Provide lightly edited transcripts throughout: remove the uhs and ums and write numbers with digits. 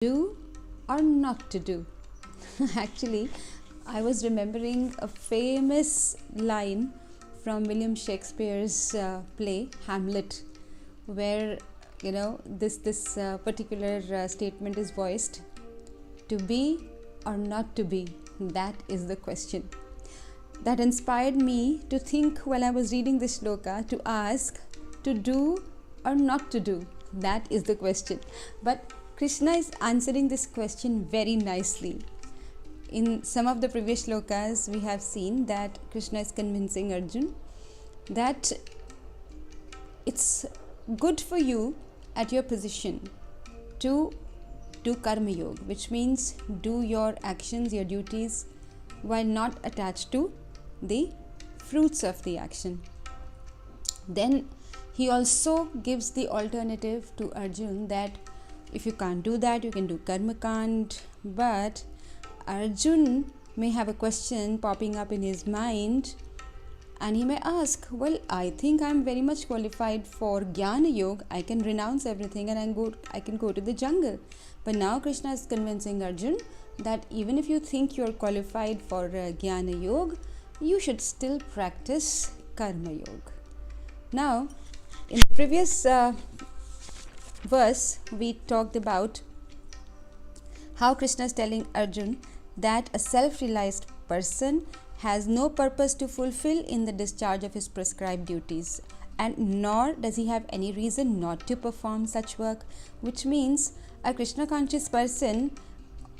do or not to do? Actually, I was remembering a famous line from William Shakespeare's play Hamlet, where this particular statement is voiced: to be or not to be, that is the question. That inspired me to think while I was reading this shloka, to ask, to do or not to do, that is the question. But Krishna is answering this question very nicely. In some of the previous shlokas, we have seen that Krishna is convincing Arjun that it's good for you at your position to do karma yoga, which means do your actions, your duties, while not attached to the fruits of the action. Then he also gives the alternative to Arjun that if you can't do that, you can do karma kand. But Arjun may have a question popping up in his mind, and he may ask, well, I think I'm very much qualified for Jnana Yoga. I can renounce everything and I can go to the jungle. But now Krishna is convincing Arjun that even if you think you're qualified for Jnana Yoga, you should still practice Karma Yoga. Now, in the previous verse, we talked about how Krishna is telling Arjun that a self-realized person has no purpose to fulfill in the discharge of his prescribed duties, and nor does he have any reason not to perform such work, which means a Krishna conscious person,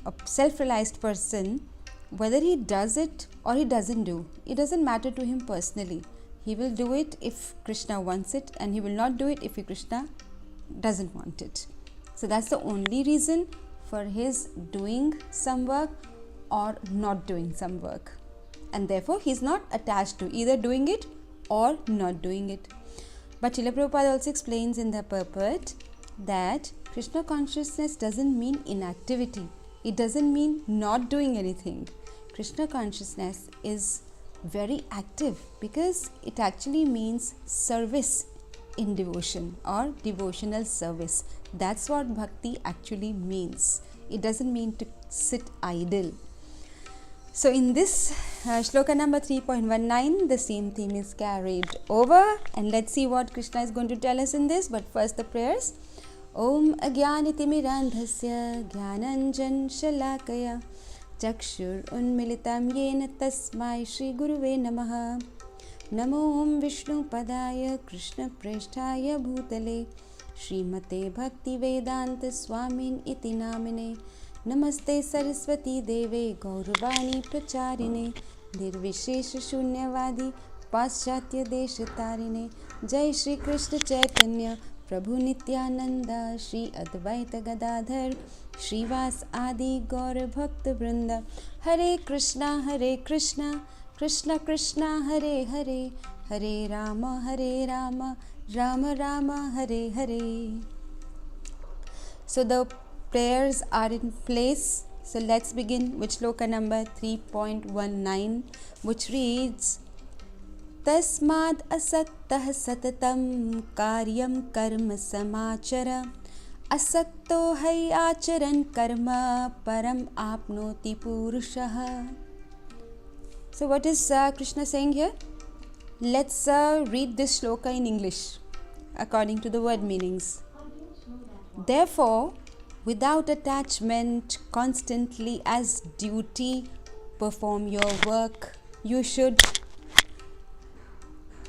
a self-realized person, whether he does it or he doesn't do, it doesn't matter to him personally. He will do it if Krishna wants it, and he will not do it if Krishna doesn't want it. So that's the only reason for his doing some work or not doing some work, and therefore he's not attached to either doing it or not doing it. But Srila Prabhupada also explains in the purport that Krishna consciousness doesn't mean inactivity. It doesn't mean not doing anything. Krishna consciousness is very active because it actually means service in devotion or devotional service. That's what bhakti actually means. It doesn't mean to sit idle. So in this shloka number 3.19, the same theme is carried over, and let's see what Krishna is going to tell us in this. But first the prayers. Om Ajnanitimirandhasya Jnananjan Shalakaya Chakshur Unmilitam Yena Tasmai Shri Guruve Namaha. Namo Om Vishnu Padaya Krishna Presthaya Bhutale Srimate Bhaktivedanta Swamin Iti Namine. Namaste Saraswati Deve Gauravani Pracharine Nirvishesha Shunyavadi Paschatya Deshatarine. Jai Shri Krishna Chaitanya Prabhu Nityananda Shri Advaita Gadadhar Shrivas Adi Gaur Bhakta Vrinda. Hare Krishna Krishna Krishna Hare Hare, Hare Rama Rama Rama Hare Hare. So the prayers are in place. So let's begin with shloka number 3.19, which reads: Tasmad asaktah satatam karyam karma samachara asakto hai acharan karma param apnoti purushaha. So what is Krishna saying here? Let's read this shloka in English according to the word meanings. Therefore, without attachment, constantly as duty, perform your work. You should.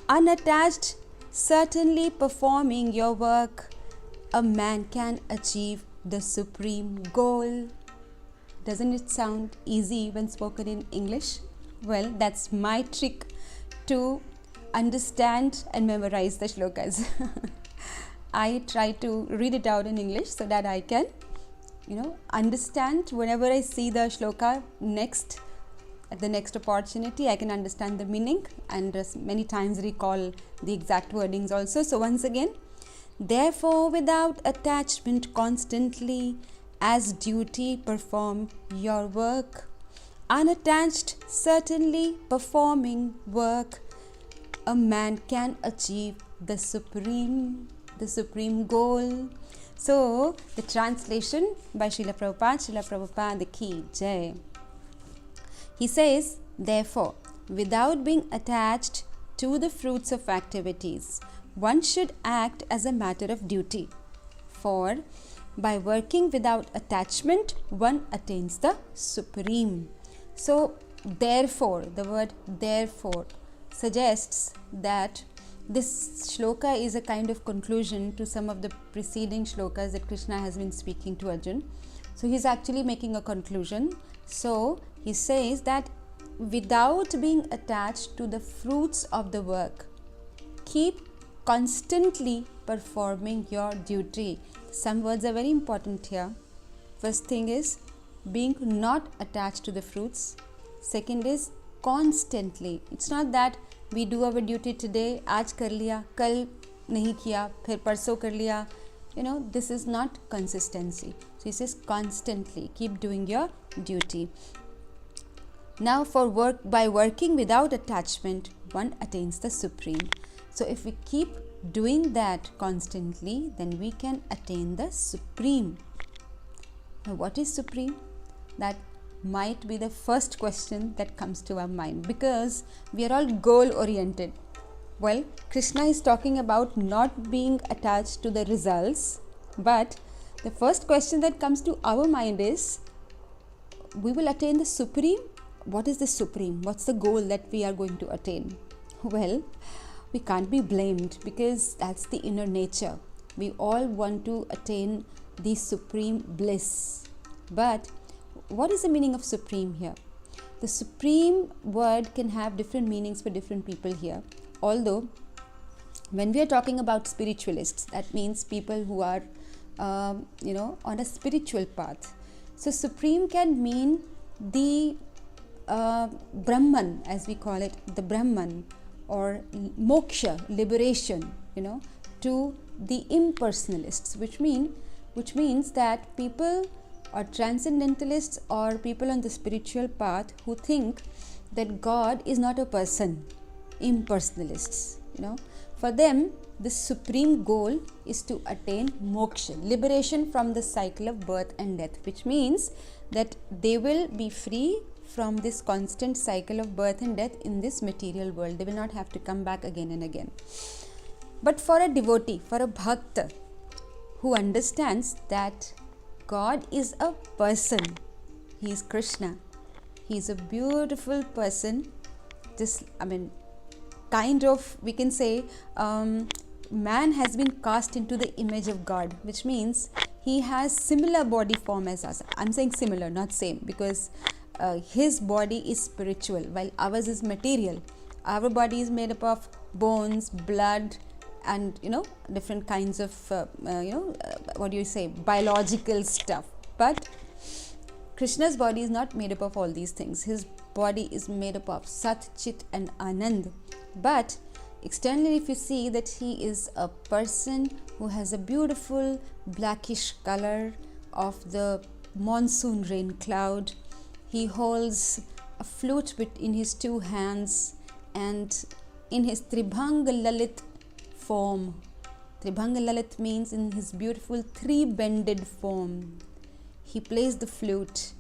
Unattached, certainly performing your work, a man can achieve the supreme goal. Doesn't it sound easy when spoken in English? Well, that's my trick to understand and memorize the shlokas. I try to read it out in English so that I can, understand whenever I see the shloka next, at the next opportunity, I can understand the meaning and many times recall the exact wordings also. So once again, therefore, without attachment, constantly as duty, perform your work. Unattached, certainly performing work, a man can achieve the supreme goal. So, the translation by Srila Prabhupada Ki Jai. He says, therefore, without being attached to the fruits of activities, one should act as a matter of duty. For by working without attachment, one attains the supreme. So, therefore, the word therefore suggests that this shloka is a kind of conclusion to some of the preceding shlokas that Krishna has been speaking to Arjun. So, he is actually making a conclusion. So, he says that without being attached to the fruits of the work, keep constantly performing your duty. Some words are very important here. First thing is being not attached to the fruits. Second is constantly. It's not that we do our duty today, आज कर लिया, कल नहीं किया, फिर परसों कर लिया. This is not consistency. So he says constantly keep doing your duty. Now by working without attachment, one attains the supreme. So if we keep doing that constantly, then we can attain the supreme. Now what is supreme? That might be the first question that comes to our mind, because we are all goal oriented. Well, Krishna is talking about not being attached to the results, but the first question that comes to our mind is, we will attain the supreme. What is the supreme? What's the goal that we are going to attain? Well, we can't be blamed, because that's the inner nature. We all want to attain the supreme bliss. But what is the meaning of supreme here? The supreme word can have different meanings for different people here. Although, when we are talking about spiritualists, that means people who are, on a spiritual path. So, supreme can mean the Brahman, as we call it, the Brahman, or moksha, liberation, to the impersonalists, which means that people or transcendentalists or people on the spiritual path who think that God is not a person, impersonalists, for them the supreme goal is to attain moksha, liberation from the cycle of birth and death, which means that they will be free from this constant cycle of birth and death in this material world. They will not have to come back again and again. But for a devotee, for a bhakta who understands that God is a person, He is Krishna, He is a beautiful person, we can say man has been cast into the image of God, which means he has similar body form as us. I'm saying similar, not same, because his body is spiritual while ours is material. Our body is made up of bones, blood, and different kinds of biological stuff. But Krishna's body is not made up of all these things. His body is made up of Sat, Chit and Anand. But externally, if you see that he is a person who has a beautiful blackish color of the monsoon rain cloud, he holds a flute in his two hands, and in his Tribhanga Lalit form. Tribhanga Lalit means in his beautiful three-bended form. He plays the flute.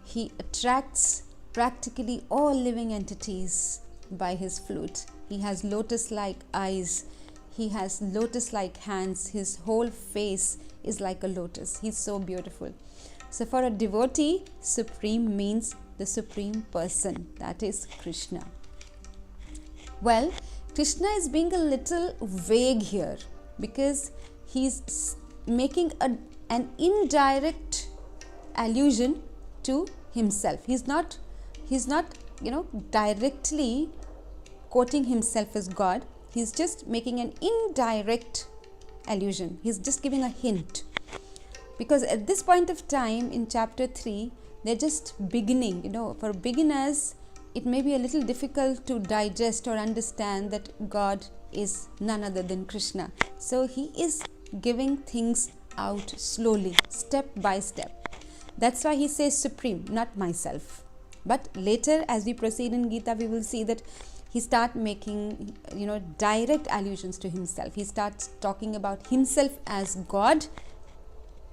He attracts practically all living entities by his flute. He has lotus-like eyes. He has lotus-like hands. His whole face is like a lotus. He's so beautiful. So for a devotee, supreme means the supreme person, that is Krishna. Well, Krishna is being a little vague here because he's making an indirect allusion to himself. He's not directly quoting himself as God. He's just making an indirect allusion. He's just giving a hint. Because at this point of time in chapter 3, they're just beginning. For beginners, it may be a little difficult to digest or understand that God is none other than Krishna. So he is giving things out slowly, step by step. That's why he says supreme, not myself. But later, as we proceed in Gita, we will see that he starts making, direct allusions to himself. He starts talking about himself as God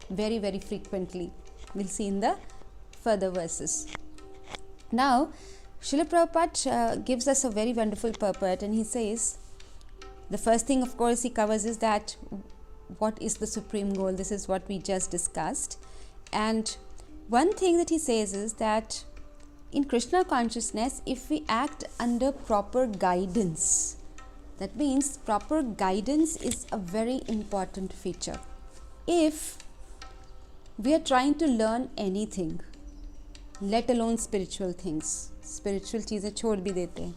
very, very frequently. We'll see in the further verses. Now, Srila Prabhupada gives us a very wonderful purport, and he says, the first thing, of course, he covers is that what is the supreme goal? This is what we just discussed. And one thing that he says is that in Krishna consciousness, if we act under proper guidance, that means proper guidance is a very important feature. If we are trying to learn anything, let alone spiritual things, spiritual चीज़ें छोड़ भी देते हैं,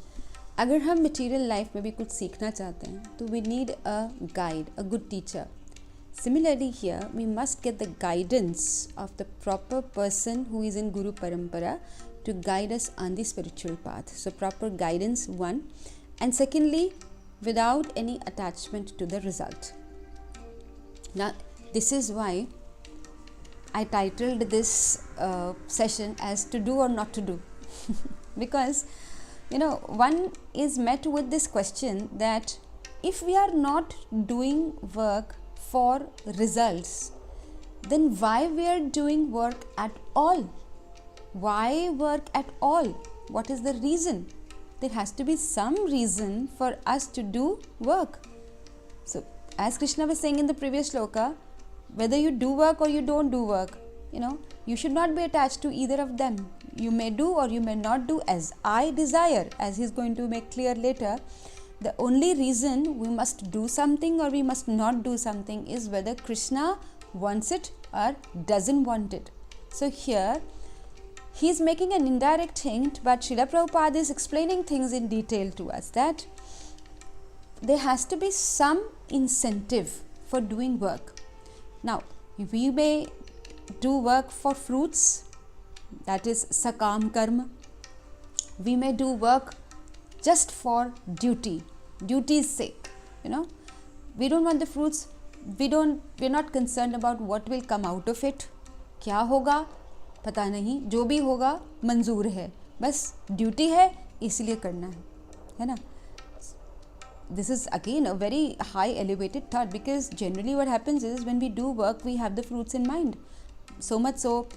अगर हम material life में भी कुछ सीखना चाहते हैं, तो we need a guide, a good teacher. Similarly here, we must get the guidance of the proper person who is in Guru Parampara to guide us on the spiritual path. So proper guidance, one. And secondly, without any attachment to the result. Now, this is why I titled this session as to do or not to do. Because, one is met with this question that if we are not doing work for results, then why we are doing work at all? Why work at all? What is the reason? There has to be some reason for us to do work. So, as Krishna was saying in the previous shloka, whether you do work or you don't do work, you should not be attached to either of them. You may do or you may not do as I desire, as he's going to make clear later. The only reason we must do something or we must not do something is whether Krishna wants it or doesn't want it. So here, he is making an indirect hint, but Srila Prabhupada is explaining things in detail to us, that there has to be some incentive for doing work. Now, we may do work for fruits, that is sakam karma. We may do work just for duty's sake. We don't want the fruits. We're not concerned about what will come out of it. क्या होगा पता नहीं, जो भी होगा मंजूर है, बस ड्यूटी है इसलिए करना है ना. This is again a very high elevated thought, because generally what happens is when we do work, we have the fruits in mind. So much so,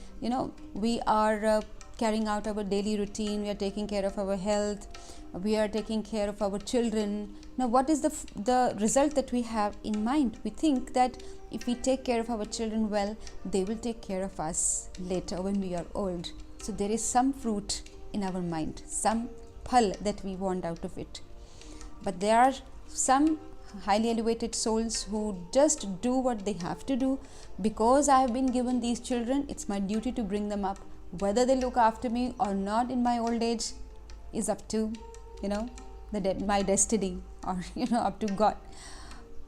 we are carrying out our daily routine, we are taking care of our health, we are taking care of our children. Now, what is the result that we have in mind? We think that if we take care of our children well, they will take care of us later when we are old. So there is some fruit in our mind, some phal that we want out of it. But there are some highly elevated souls who just do what they have to do. Because I have been given these children, it's my duty to bring them up. Whether they look after me or not in my old age is up to, my destiny, or, up to God.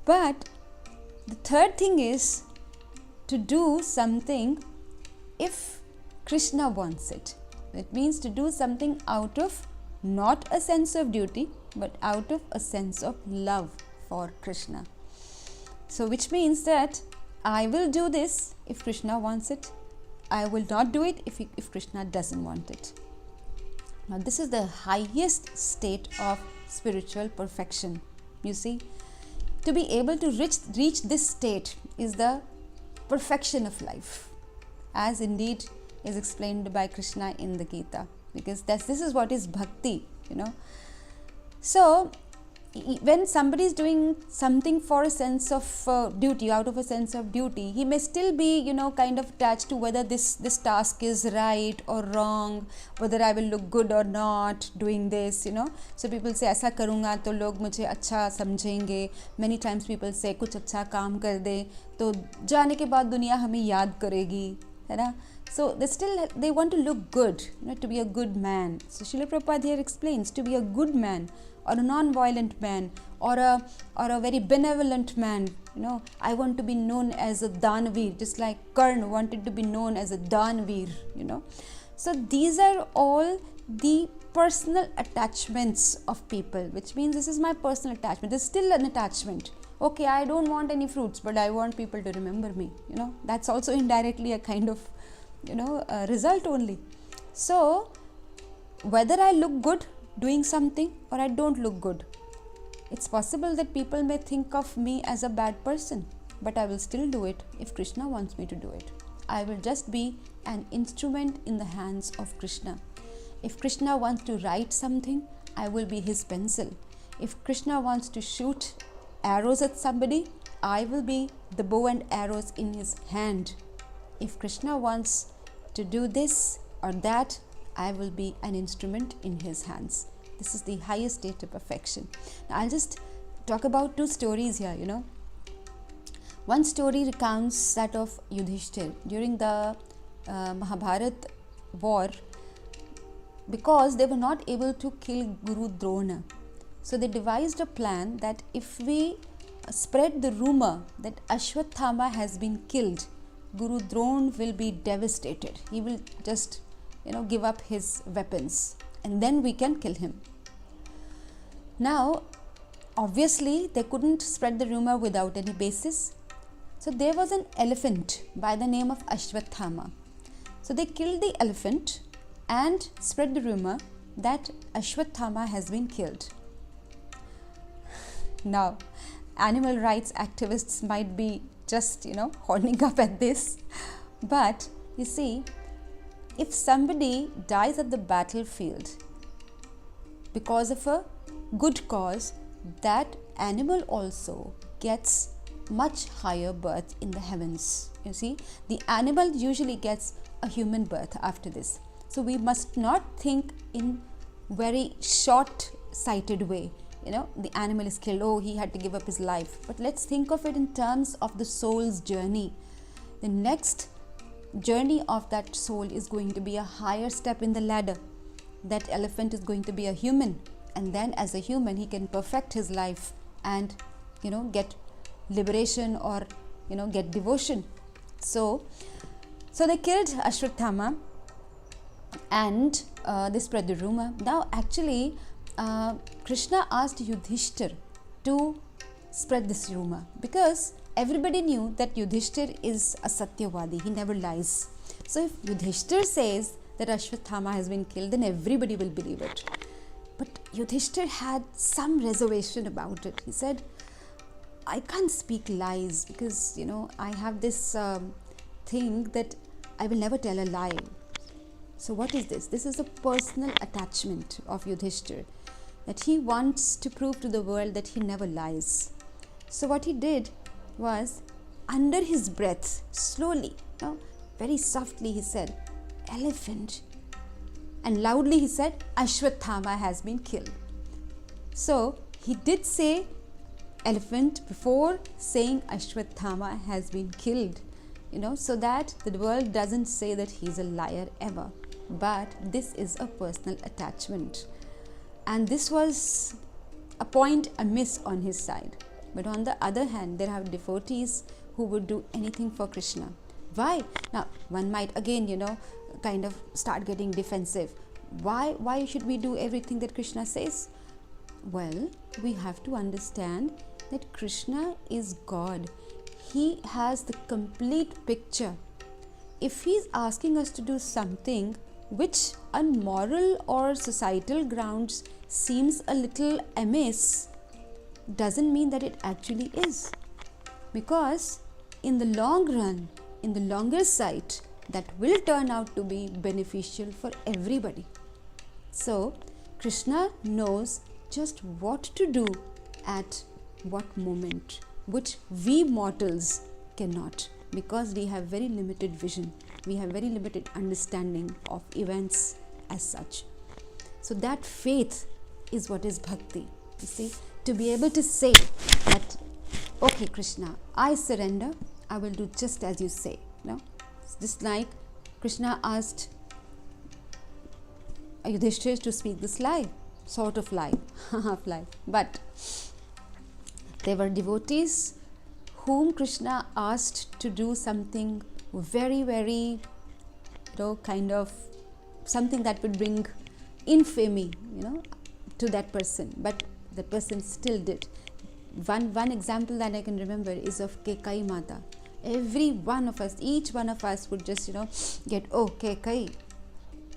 But the third thing is to do something if Krishna wants it. It means to do something out of not a sense of duty, but out of a sense of love for Krishna. So, which means that I will do this if Krishna wants it. I will not do it if Krishna doesn't want it. Now, this is the highest state of spiritual perfection. You see, to be able to reach this state is the perfection of life, as indeed is explained by Krishna in the Gita, because this is what is bhakti, So, when somebody is doing something for a sense of duty, out of a sense of duty, he may still be, kind of attached to whether this task is right or wrong, whether I will look good or not doing this, So people say, ऐसा करूँगा तो लोग मुझे अच्छा समझेंगे. Many times people say, कुछ अच्छा काम कर दे तो जाने के बाद दुनिया हमें याद करेगी, है ना? So they want to look good, to be a good man. So Srila Prabhupada here explains, to be a good man, or a non-violent man, or a very benevolent man. I want to be known as a Danveer, just like Karna wanted to be known as a Danveer. So these are all the personal attachments of people, which means this is my personal attachment. There's still an attachment. Okay, I don't want any fruits, but I want people to remember me. That's also indirectly a kind of a result only. So whether I look good doing something or I don't look good, it's possible that people may think of me as a bad person. but I will still do it if Krishna wants me to do it. I will just be an instrument in the hands of Krishna. If Krishna wants to write something, I will be his pencil. If Krishna wants to shoot arrows at somebody, I will be the bow and arrows in his hand. If Krishna wants to do this or that, I will be an instrument in his hands. This is the highest state of perfection. Now, I'll just talk about two stories here, One story recounts that of Yudhishthir during the Mahabharat war, because they were not able to kill Guru Drona. So they devised a plan that if we spread the rumor that Ashwathama has been killed, Guru Drona will be devastated. He will just, give up his weapons, and then we can kill him. Now, obviously, they couldn't spread the rumor without any basis. So there was an elephant by the name of Ashwathama. So they killed the elephant and spread the rumor that Ashwathama has been killed. Now, animal rights activists might be just, horning up at this. But you see, if somebody dies at the battlefield because of a good cause, that animal also gets much higher birth in the heavens. You see, the animal usually gets a human birth after this. So we must not think in very short-sighted way. The animal is killed, he had to give up his life. But let's think of it in terms of the soul's journey. The next journey of that soul is going to be a higher step in the ladder. That elephant is going to be a human, and then as a human he can perfect his life and get liberation or get devotion. So they killed Ashwathama and they spread the rumor. Now actually Krishna asked Yudhishthir to spread this rumor, because everybody knew that Yudhishthir is a Satyavadi, he never lies. So if Yudhishthir says that Ashwathama has been killed, then everybody will believe it. But Yudhishthir had some reservation about it. He said, I can't speak lies because, I have this thing that I will never tell a lie. So what is this? This is a personal attachment of Yudhishthir, that he wants to prove to the world that he never lies. So what he did was, under his breath, slowly, very softly he said, elephant. And loudly he said, Ashwathama has been killed. So he did say elephant before saying Ashwathama has been killed, so that the world doesn't say that he's a liar ever. But this is a personal attachment. And this was a point amiss on his side. But on the other hand, there are devotees who would do anything for Krishna. Why? Now, one might again, kind of start getting defensive. Why should we do everything that Krishna says? Well, we have to understand that Krishna is God. He has the complete picture. If he's asking us to do something which on moral or societal grounds seems a little amiss, doesn't mean that it actually is. Because in the long run, in the longer sight, that will turn out to be beneficial for everybody. So, Krishna knows just what to do at what moment, which we mortals cannot, because we have very limited vision. We have very limited understanding of events as such. So that faith is what is bhakti. You see, to be able to say that, okay Krishna, I surrender, I will do just as you say. It's just like Krishna asked Yudhishthir to speak this lie, sort of lie, half lie. But there were devotees whom Krishna asked to do something very, very, kind of something that would bring infamy, to that person. But the person still did. One example that I can remember is of Kekai Mata. Every one of us, each one of us would just, get, oh, Kekai.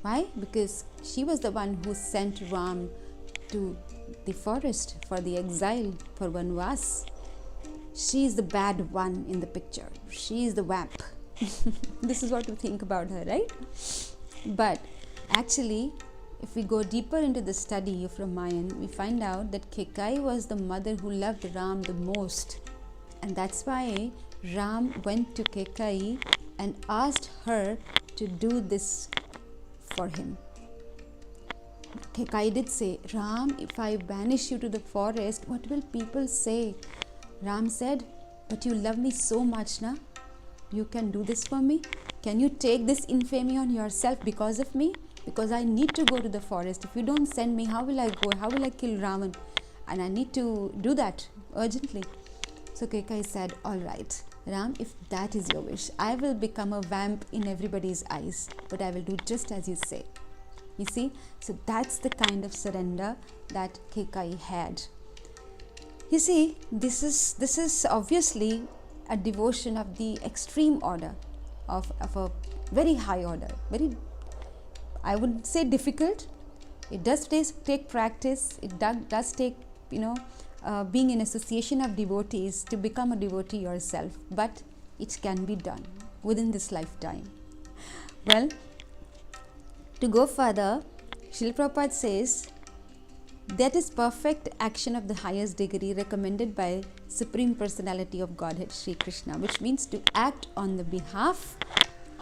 Why? Because she was the one who sent Ram to the forest for the exile, for Vanvas. she is the bad one in the picture. She is the vamp. This is what we think about her, right? But actually, if we go deeper into the study of Ramayana, we find out that Kekai was the mother who loved Ram the most. And that's why Ram went to Kekai and asked her to do this for him. Kekai did say, Ram, if I banish you to the forest, what will people say? Ram said, but you love me so much, na? You can do this for me? Can you take this infamy on yourself because of me? Because I need to go to the forest. If you don't send me, how will I go? How will I kill Ravan? And I need to do that urgently. So Kekai said, all right, Ram, if that is your wish, I will become a vamp in everybody's eyes, but I will do just as you say. You see, so that's the kind of surrender that Kekai had. You see, this is obviously a devotion of the extreme order, of a very high order, very, I would say, difficult. It does take practice. It does take, being in association of devotees to become a devotee yourself, but it can be done within this lifetime. Well, to go further, Srila Prabhupada says, that is perfect action of the highest degree recommended by Supreme Personality of Godhead, Sri Krishna, which means to act on the behalf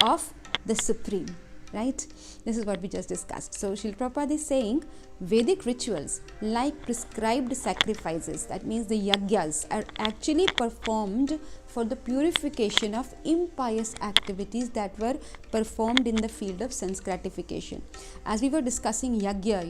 of the Supreme, right? This is what we just discussed. So Srila Prabhupada is saying Vedic rituals like prescribed sacrifices, that means the yagyas, are actually performed for the purification of impious activities that were performed in the field of sense gratification. As we were discussing yagya,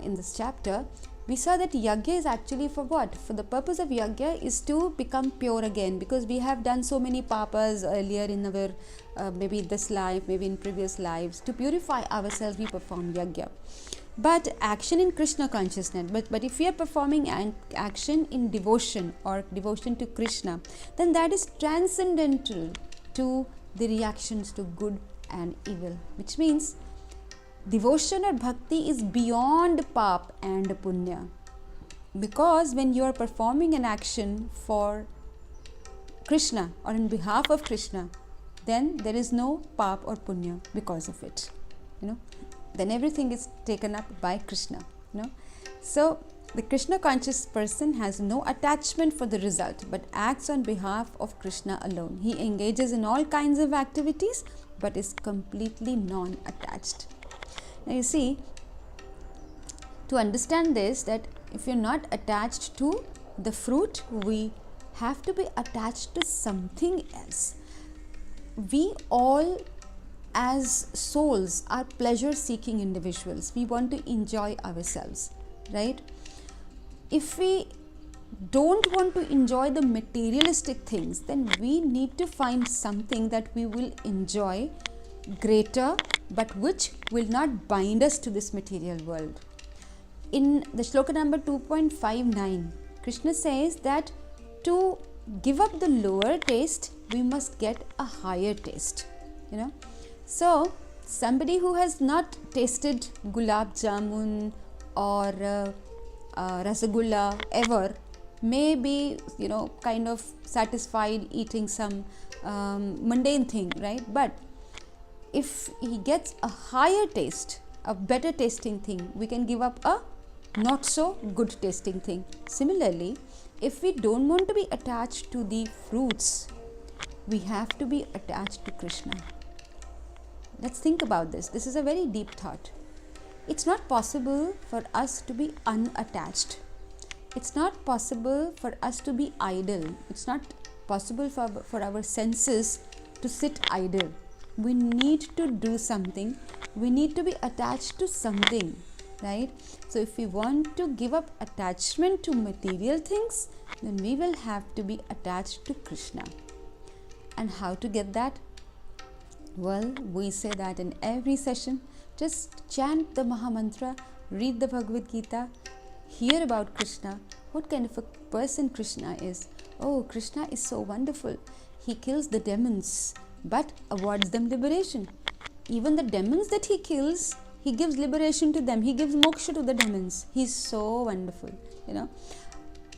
in this chapter, we saw that yagya is actually for what? For the purpose of yagya is to become pure again, because we have done so many papas earlier in our maybe this life, maybe in previous lives. To purify ourselves, we perform yagya. But action in Krishna consciousness, but if we are performing an action in devotion or devotion to Krishna, then that is transcendental to the reactions to good and evil, which means devotion or bhakti is beyond pap and punya, because when you are performing an action for Krishna or in behalf of Krishna, then there is no pap or punya because of it, then everything is taken up by Krishna, So the Krishna conscious person has no attachment for the result, but acts on behalf of Krishna alone. He engages in all kinds of activities, but is completely non-attached. Now you see, to understand this, that if you're not attached to the fruit, we have to be attached to something else. We all as souls are pleasure seeking individuals. We want to enjoy ourselves, right? If we don't want to enjoy the materialistic things, then we need to find something that we will enjoy greater, but which will not bind us to this material world. In the shloka number 2.59, Krishna says that to give up the lower taste, we must get a higher taste, So somebody who has not tasted gulab jamun or rasagulla ever may be, kind of satisfied eating some mundane thing, right? But if he gets a higher taste, a better tasting thing, we can give up a not so good tasting thing. Similarly, if we don't want to be attached to the fruits, we have to be attached to Krishna. Let's think about this. This is a very deep thought. It's not possible for us to be unattached. It's not possible for us to be idle. It's not possible for our senses to sit idle. We need to do something. We need to be attached to something, right? So if we want to give up attachment to material things, then we will have to be attached to Krishna. And how to get that? Well, we say that in every session. Just chant the Mahamantra, read the Bhagavad Gita, hear about Krishna, what kind of a person Krishna is. Oh, Krishna is so wonderful. He kills the demons but awards them liberation. Even the demons that he kills, he gives liberation to them. He gives moksha to the demons. He's so wonderful,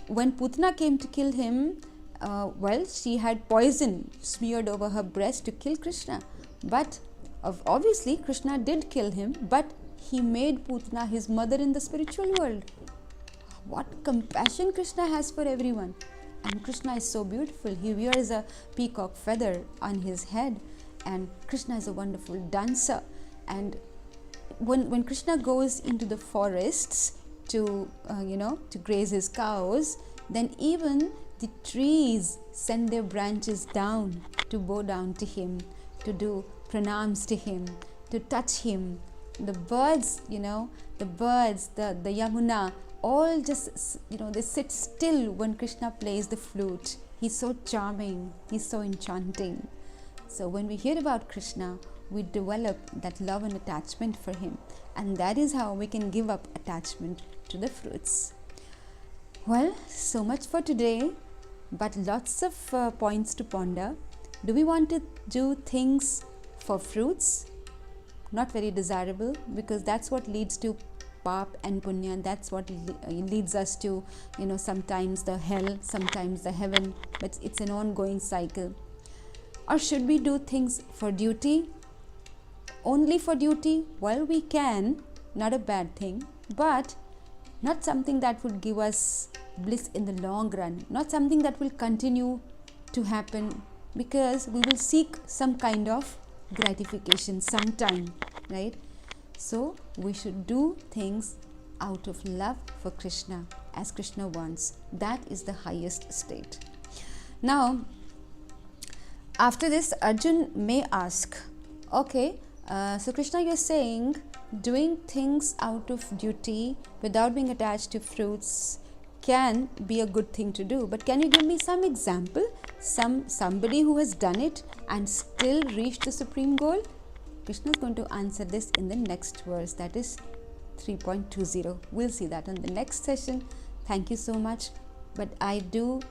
When Putana came to kill him, well, she had poison smeared over her breast to kill Krishna. But obviously Krishna did kill him, but he made Putana his mother in the spiritual world. What compassion Krishna has for everyone. And Krishna is so beautiful. He wears a peacock feather on his head, and Krishna is a wonderful dancer. And when Krishna goes into the forests to graze his cows, then even the trees send their branches down to bow down to him, to do pranams to him, to touch him. The birds, the Yamuna, all just, they sit still when Krishna plays the flute. He's so charming, he's so enchanting. So when we hear about Krishna, we develop that love and attachment for him, and that is how we can give up attachment to the fruits. Well, so much for today, but lots of points to ponder. Do we want to do things for fruits? Not very desirable, because that's what leads to pap and punya. That's what leads us to, sometimes the hell, sometimes the heaven, but it's an ongoing cycle. Or should we do things for duty? Only for duty? Well, we can, not a bad thing, but not something that would give us bliss in the long run, not something that will continue to happen, because we will seek some kind of gratification sometime, right? So we should do things out of love for Krishna, as Krishna wants. That is the highest state. Now, after this, Arjun may ask, okay, so Krishna, you're saying doing things out of duty without being attached to fruits can be a good thing to do, but can you give me some example, somebody who has done it and still reached the supreme goal? Krishna is going to answer this in the next verse, that is 3.20. We'll see that in the next session. Thank you so much, but I do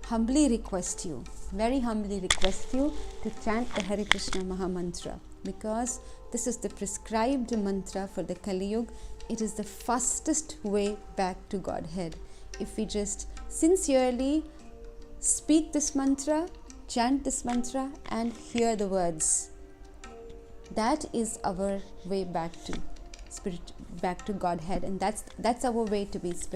humbly request you, very humbly request you to chant the Hare Krishna Maha Mantra, because this is the prescribed mantra for the Kali Yuga. It is the fastest way back to Godhead. If we just sincerely speak this mantra, chant this mantra, and hear the words, that is our way back to spirit, back to Godhead, and that's our way to be spirit.